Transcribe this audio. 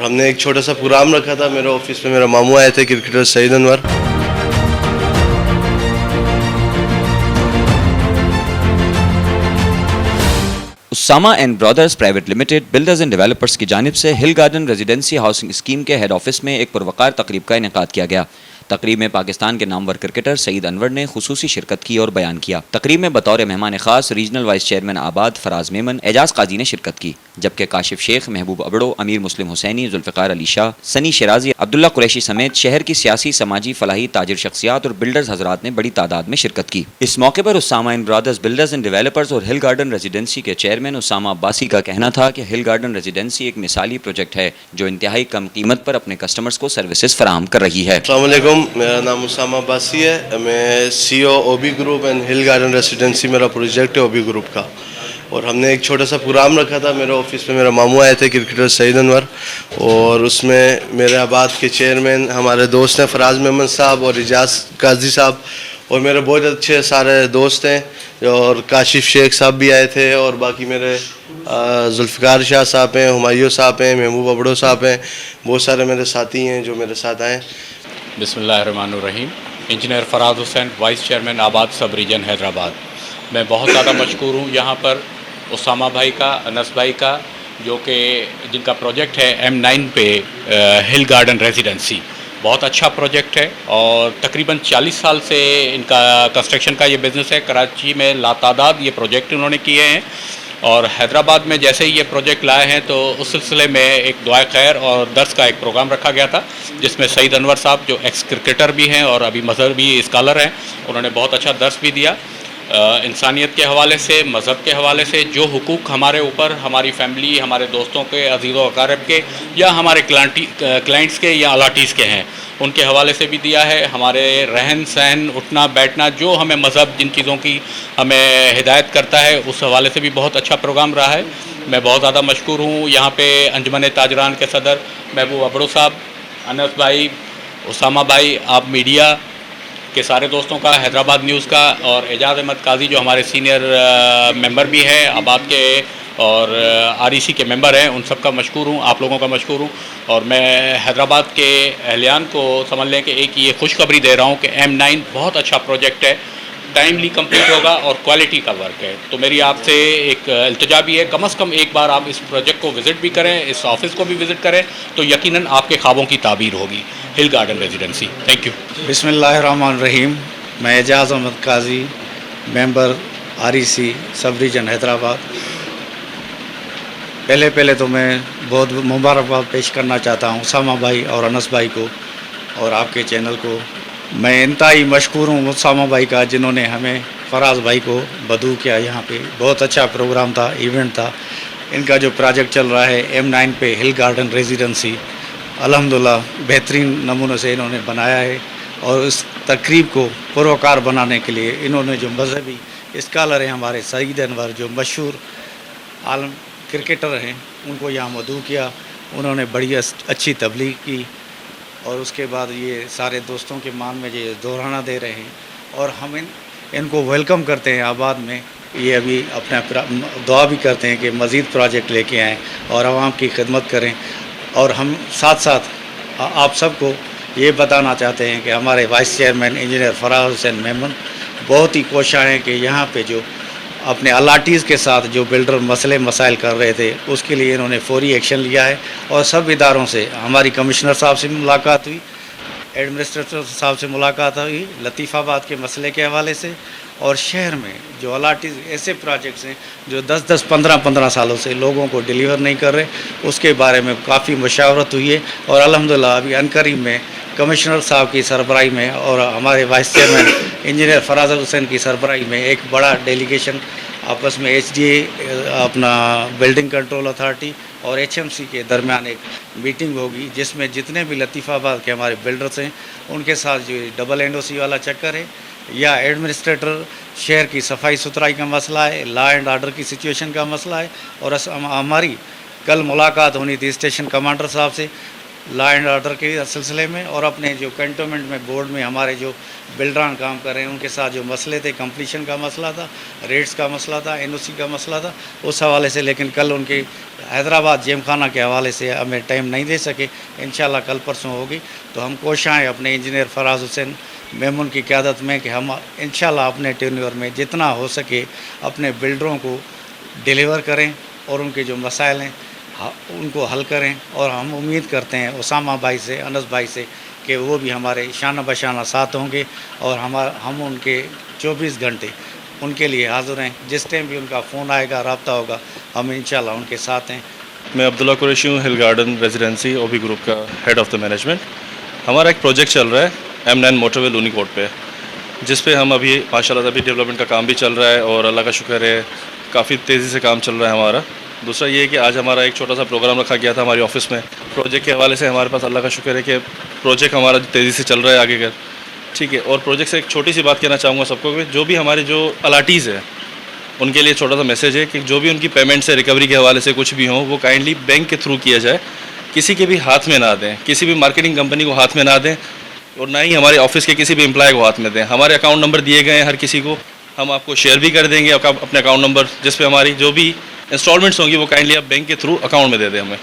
ہم نے ایک چھوٹا سا پروگرام رکھا تھا میرے آفس میں. میرے ماموں آئے تھے cricketer Saeed Anwar. Usama and brothers private limited builders and developers کی جانب سے hill garden residency housing scheme کے ہیڈ آفس میں ایک پروقار تقریب کا انعقاد کیا گیا. تقریب میں پاکستان کے نامور کرکٹر سعید انور نے خصوصی شرکت کی اور بیان کیا. تقریب میں بطور مہمان خاص ریجنل وائس چیئرمین آباد فراز میمن، اعجاز قاضی نے شرکت کی، جبکہ کاشف شیخ، محبوب ابڑو، امیر مسلم حسینی، ذوالفقار علی شاہ، سنی شیرازی، عبداللہ قریشی سمیت شہر کی سیاسی، سماجی، فلاحی، تاجر شخصیات اور بلڈرز حضرات نے بڑی تعداد میں شرکت کی. اس موقع پر Usama and brothers builders and developers اور ہل گارڈن ریزیڈنسی کے چیئرمین اسامہ عباسی کا کہنا تھا کہ ہل گارڈن ریزیڈنسی ایک مثالی پروجیکٹ ہے جو انتہائی کم قیمت پر اپنے کسٹمرز کو سروسز فراہم کر رہی ہے. السلام علیکم، میرا نام اسامہ عباسی ہے. میں CEO OB گروپ اینڈ ہل گارڈن ریزیڈنسی میرا پروجیکٹ ہے OB گروپ کا. اور ہم نے ایک چھوٹا سا پروگرام رکھا تھا میرے آفس میں. میرے ماموں آئے تھے کرکٹر سعید انور، اور اس میں میرے آباد کے چیئرمین ہمارے دوست ہیں فراز میمن صاحب اور اعجاز قاضی صاحب، اور میرے بہت اچھے سارے دوست ہیں، اور کاشف شیخ صاحب بھی آئے تھے، اور باقی میرے ذوالفقار شاہ صاحب ہیں، ہمایوں صاحب ہیں، محبوب ابڑو صاحب ہیں، بہت سارے میرے ساتھی ہیں جو میرے ساتھ آئے. بسم اللہ الرحمن الرحیم. انجینئر فراز حسین، وائس چیئرمین آباد سب ریجن حیدرآباد. میں بہت زیادہ مشکور ہوں یہاں پر اسامہ بھائی کا، انس بھائی کا، جو کہ جن کا پروجیکٹ ہے M9 پہ ہل گارڈن ریزیڈنسی. بہت اچھا پروجیکٹ ہے اور تقریباً 40 سال سے ان کا کنسٹرکشن کا یہ بزنس ہے. کراچی میں لاتعداد یہ پروجیکٹ انہوں نے کیے ہیں، اور حیدرآباد میں جیسے ہی یہ پروجیکٹ لائے ہیں تو اس سلسلے میں ایک دعائے خیر اور درس کا ایک پروگرام رکھا گیا تھا، جس میں سعید انور صاحب جو ایکس کرکٹر بھی ہیں اور ابھی مذہبی اسکالر ہیں، انہوں نے بہت اچھا درس بھی دیا. انسانیت کے حوالے سے، مذہب کے حوالے سے، جو حقوق ہمارے اوپر، ہماری فیملی، ہمارے دوستوں کے، عزیز و اقارب کے، یا ہمارے کلائنٹس کے یا الاٹیز کے ہیں، ان کے حوالے سے بھی دیا ہے. ہمارے رہن سہن، اٹھنا بیٹھنا، جو ہمیں مذہب جن چیزوں کی ہمیں ہدایت کرتا ہے، اس حوالے سے بھی بہت اچھا پروگرام رہا ہے. میں بہت زیادہ مشکور ہوں یہاں پہ انجمن تاجران کے صدر محبوب ابڑو صاحب، انس بھائی، اسامہ بھائی، آپ میڈیا کے سارے دوستوں کا، حیدرآباد نیوز کا، اور اعجاز احمد قاضی جو ہمارے سینئر ممبر بھی ہیں آباد کے اور REC کے ممبر ہیں، ان سب کا مشکور ہوں، آپ لوگوں کا مشکور ہوں. اور میں حیدرآباد کے اہلیان کو سمجھ لیں کہ ایک یہ خوشخبری دے رہا ہوں کہ M9 بہت اچھا پروجیکٹ ہے، ٹائملی کمپلیٹ ہوگا اور کوالٹی کا ورک ہے. تو میری آپ سے ایک التجا بھی ہے، کم از کم ایک بار آپ اس پروجیکٹ کو وزٹ بھی کریں، اس آفس کو بھی وزٹ کریں، تو یقیناً آپ کے خوابوں کی تعبیر ہوگی. ہل گارڈن ریزیڈنسی. Thank you. بسم اللہ الرحمن الرحیم. میں اعجاز احمد قاضی، ممبر REC سب ریجن حیدرآباد. پہلے تو میں بہت مبارکباد پیش کرنا چاہتا ہوں اسامہ بھائی اور انس بھائی کو اور آپ کے چینل کو. میں انتہائی مشکور ہوں اسامہ بھائی کا، جنہوں نے ہمیں فراز بھائی کو بدو کیا. یہاں پہ بہت اچھا پروگرام تھا، ایونٹ تھا. ان کا جو پروجیکٹ چل رہا ہے M9 پہ ہل گارڈن ریزیڈنسی، الحمدللہ بہترین نمونے سے انہوں نے بنایا ہے. اور اس تقریب کو پروکار بنانے کے لیے انہوں نے جو مذہبی اسکالر ہیں ہمارے سعید انور، جو مشہور عالم کرکٹر ہیں، ان کو یہاں مدعو کیا. انہوں نے بڑی اچھی تبلیغ کی، اور اس کے بعد یہ سارے دوستوں کے مان میں یہ دہرانا دے رہے ہیں، اور ہم ان کو ویلکم کرتے ہیں آباد میں. یہ ابھی اپنا دعا بھی کرتے ہیں کہ مزید پروجیکٹ لے کے آئیں اور عوام کی خدمت کریں. اور ہم ساتھ ساتھ آپ سب کو یہ بتانا چاہتے ہیں کہ ہمارے وائس چیئرمین انجینئر فراز حسین میمن بہت ہی کوشاں ہیں کہ یہاں پہ جو اپنے الاٹیز کے ساتھ جو بلڈر مسئلے مسائل کر رہے تھے، اس کے لیے انہوں نے فوری ایکشن لیا ہے. اور سب اداروں سے، ہماری کمشنر صاحب سے ملاقات ہوئی، ایڈمنسٹریٹر صاحب سے ملاقات ہوئی لطیف آباد کے مسئلے کے حوالے سے. اور شہر میں جو الاٹیز ایسے پروجیکٹس ہیں جو 10 15 سالوں سے لوگوں کو ڈیلیور نہیں کر رہے، اس کے بارے میں کافی مشاورت ہوئی ہے. اور الحمدللہ ابھی عنقریب میں کمشنر صاحب کی سربراہی میں اور ہمارے وائس چیئرمین انجینئر فراز حسین کی سربراہی میں ایک بڑا ڈیلیگیشن آپس میں HDA اپنا بلڈنگ کنٹرول اتھارٹی اور HMC کے درمیان ایک میٹنگ ہوگی، جس میں جتنے بھی لطیف آباد کے ہمارے بلڈرز ہیں ان کے ساتھ جو ڈبل NOC والا چکر ہے، یا ایڈمنسٹریٹر شہر کی صفائی ستھرائی کا مسئلہ ہے، لا اینڈ آرڈر کی سچویشن کا مسئلہ ہے. اور ہماری کل ملاقات ہونی تھی اسٹیشن کمانڈر صاحب سے. لا اینڈ آرڈر کے سلسلے میں، اور اپنے جو کنٹونمنٹ میں بورڈ میں ہمارے جو بلڈران کام کر رہے ہیں ان کے ساتھ جو مسئلے تھے، کمپلیشن کا مسئلہ تھا، ریٹس کا مسئلہ تھا، NOC کا مسئلہ تھا، اس حوالے سے، لیکن کل ان کے حیدرآباد جیم خانہ کے حوالے سے ہمیں ٹائم نہیں دے سکے، انشاءاللہ کل پرسوں ہوگی، تو ہم کوشاں ہیں اپنے انجینئر فراز حسین میمون کی قیادت میں کہ ہم انشاءاللہ اپنے ٹینیور میں جتنا ہو سکے اپنے بلڈروں کو ڈیلیور کریں اور ان کے جو مسائل ہیں ان کو حل کریں، اور ہم امید کرتے ہیں اسامہ بھائی سے، انس بھائی سے، کہ وہ بھی ہمارے شانہ بشانہ ساتھ ہوں گے، اور ہم ان کے 24 گھنٹے ان کے لیے حاضر ہیں، جس ٹائم بھی ان کا فون آئے گا، رابطہ ہوگا، ہم انشاءاللہ ان کے ساتھ ہیں۔ میں عبداللہ قریشی ہوں، ہل گارڈن ریزیڈنسی OB گروپ کا ہیڈ آف دا مینجمنٹ۔ ہمارا ایک پروجیکٹ چل رہا ہے M9 موٹر وے لونی کوٹ پہ، جس پہ ہم ابھی ماشاء اللہ ابھی ڈیولپمنٹ کا کام بھی چل رہا ہے، اور اللہ کا شکر ہے کافی تیزی سے کام چل رہا ہے ہمارا۔ دوسرا یہ ہے کہ آج ہمارا ایک چھوٹا سا پروگرام رکھا گیا تھا ہماری آفس میں پروجیکٹ کے حوالے سے۔ ہمارے پاس اللہ کا شکر ہے کہ پروجیکٹ ہمارا تیزی سے چل رہا ہے آگے کر، ٹھیک ہے۔ اور پروجیکٹ سے ایک چھوٹی سی بات کہنا چاہوں گا سب کو کہ جو بھی ہمارے جو الاٹیز ہے ان کے لیے چھوٹا سا میسیج ہے کہ جو بھی ان کی پیمنٹ سے ریکوری کے حوالے سے کچھ بھی ہوں وہ کائنڈلی بینک کے تھرو کیا جائے، کسی کے بھی ہاتھ میں نہ دیں، کسی بھی مارکیٹنگ کمپنی کو ہاتھ میں نہ دیں، اور نہ ہی ہمارے آفس کے کسی بھی امپلائی کو ہاتھ میں دیں۔ ہمارے اکاؤنٹ نمبر دیے گئے ہیں ہر کسی کو، ہم آپ کو شیئر بھی کر دیں گے اپنے اکاؤنٹ نمبر، جس پہ ہماری جو بھی انسٹالمنٹس ہوں گی وہ کائنڈلی آپ بینک کے تھرو اکاؤنٹ میں دے دیں ہمیں۔